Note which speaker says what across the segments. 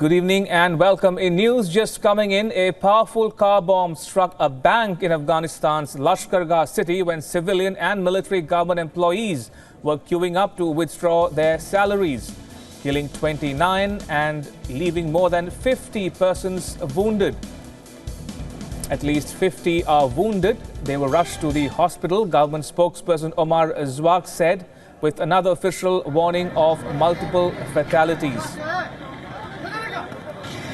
Speaker 1: Good evening and welcome. In news just coming in, a powerful car bomb struck a bank in Afghanistan's Lashkar city when civilian and military government employees were queuing up to withdraw their salaries, killing 29 and leaving more than 50 persons wounded. At least 50 are wounded. They were rushed to the hospital, government spokesperson Omar Zwak said, with another official warning of multiple fatalities.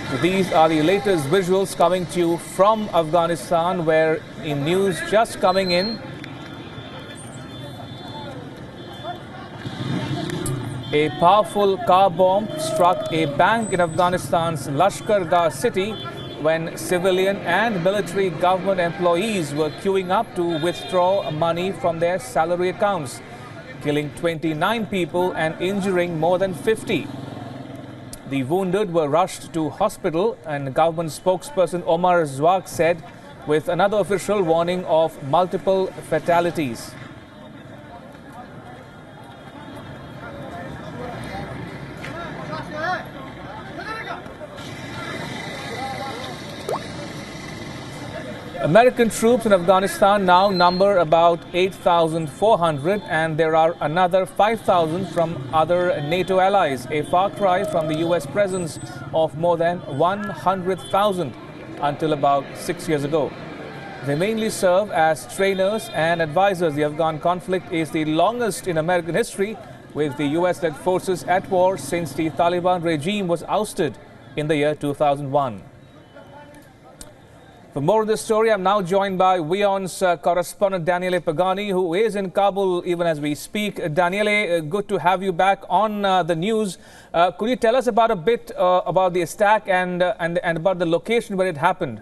Speaker 1: So these are the latest visuals coming to you from Afghanistan, where in news just coming in, a powerful car bomb struck a bank in Afghanistan's Lashkar city when civilian and military government employees were queuing up to withdraw money from their salary accounts, killing 29 people and injuring more than 50. The wounded were rushed to hospital, and government spokesperson Omar Zwak said, with another official warning of multiple fatalities. American troops in Afghanistan now number about 8,400, and there are another 5,000 from other NATO allies, a far cry from the US presence of more than 100,000 until about 6 years ago. They mainly serve as trainers and advisors. The Afghan conflict is the longest in American history, with the US-led forces at war since the Taliban regime was ousted in the year 2001. For more on this story, I'm now joined by WION's correspondent Daniele Pagani, who is in Kabul even as we speak. Daniele, good to have you back on the news. Could you tell us about a bit about the attack and about the location where it happened?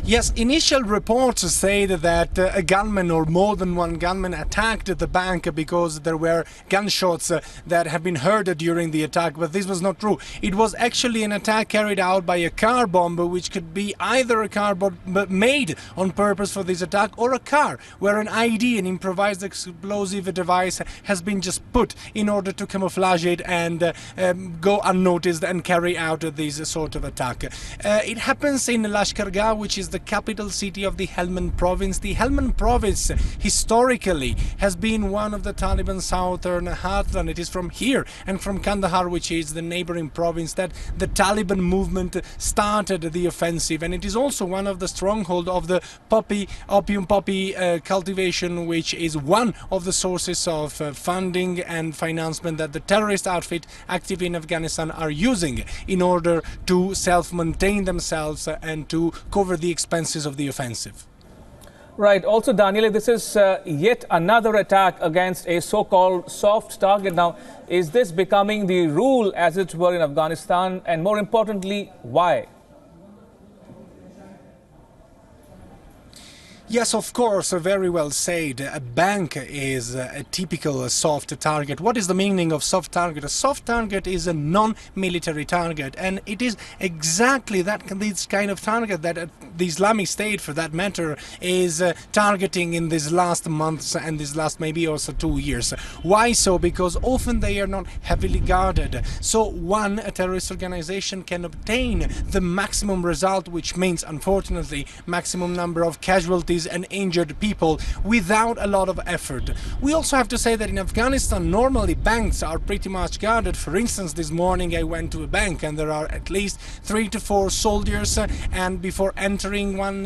Speaker 2: Yes, initial reports say that a gunman or more than one gunman attacked the bank because there were gunshots that have been heard during the attack, but this was not true. It was actually an attack carried out by a car bomb, which could be either a car bomb made on purpose for this attack or a car where an ID, an improvised explosive device, has been just put in order to camouflage it and go unnoticed and carry out this sort of attack. It happens in Lashkar, which is the capital city of the Helmand province. The Helmand province historically has been one of the Taliban southern heartland. It is from here and from Kandahar, which is the neighboring province, that the Taliban movement started the offensive, and it is also one of the stronghold of the opium poppy cultivation, which is one of the sources of funding and financement that the terrorist outfit active in Afghanistan are using in order to self-maintain themselves and to cover the expenses of the offensive.
Speaker 1: Right. Also, Daniele, this is yet another attack against a so-called soft target. Now, is this becoming the rule, as it were, in Afghanistan? And more importantly, why?
Speaker 2: Yes, of course, very well said. A bank is a typical soft target. What is the meaning of soft target? A soft target is a non-military target, and it is exactly this kind of target that the Islamic State, for that matter, is targeting in these last months and these last maybe also 2 years. Why so? Because often they are not heavily guarded. So a terrorist organization can obtain the maximum result, which means, unfortunately, maximum number of casualties and injured people without a lot of effort. We also have to say that in Afghanistan, normally banks are pretty much guarded. For instance, this morning I went to a bank and there are at least 3 to 4 soldiers, and before entering one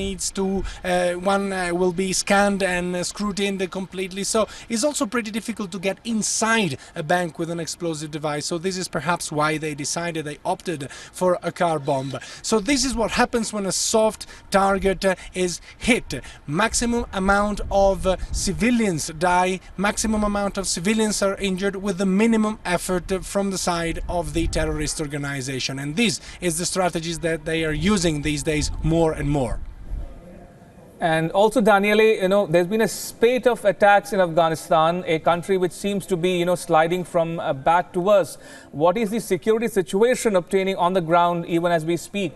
Speaker 2: will be scanned and scrutined completely. So it's also pretty difficult to get inside a bank with an explosive device. So this is perhaps why they opted for a car bomb. So this is what happens when a soft target is hit. Maximum amount of civilians die, maximum amount of civilians are injured with the minimum effort from the side of the terrorist organization. And this is the strategies that they are using these days more and more.
Speaker 1: And also, Daniele, there's been a spate of attacks in Afghanistan, a country which seems to be, sliding from bad to worse. What is the security situation obtaining on the ground even as we speak?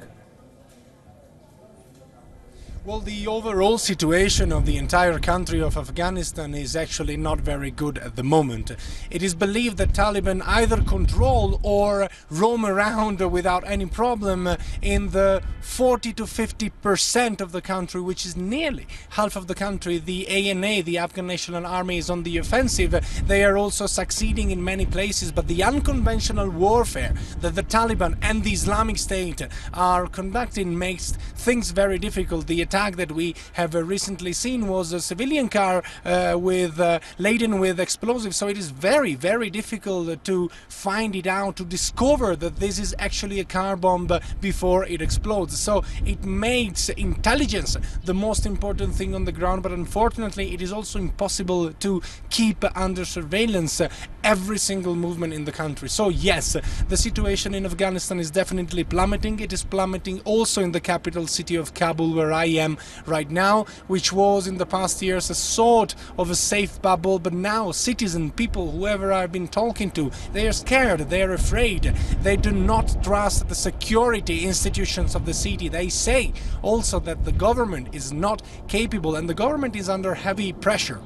Speaker 2: Well, the overall situation of the entire country of Afghanistan is actually not very good at the moment. It is believed that Taliban either control or roam around without any problem in the 40 to 50% of the country, which is nearly half of the country. The ANA, the Afghan National Army, is on the offensive. They are also succeeding in many places, but the unconventional warfare that the Taliban and the Islamic State are conducting makes things very difficult. The attack that we have recently seen was a civilian car laden with explosives, so it is very, very difficult to find it out, to discover that this is actually a car bomb before it explodes. So it makes intelligence the most important thing on the ground, but unfortunately it is also impossible to keep under surveillance every single movement in the country. So yes, the situation in Afghanistan is definitely plummeting. It is plummeting also in the capital city of Kabul, where I am right now, which was in the past years a sort of a safe bubble, but now citizens, people, whoever I've been talking to, they are scared, they are afraid, they do not trust the security institutions of the city. They say also that the government is not capable and the government is under heavy pressure.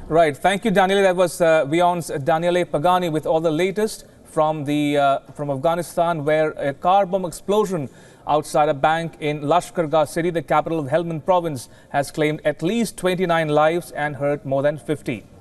Speaker 1: Right. Thank you, Daniele. That was WION's Daniele Pagani with all the latest from Afghanistan, where a car bomb explosion outside a bank in Lashkar city, the capital of Helmand province, has claimed at least 29 lives and hurt more than 50.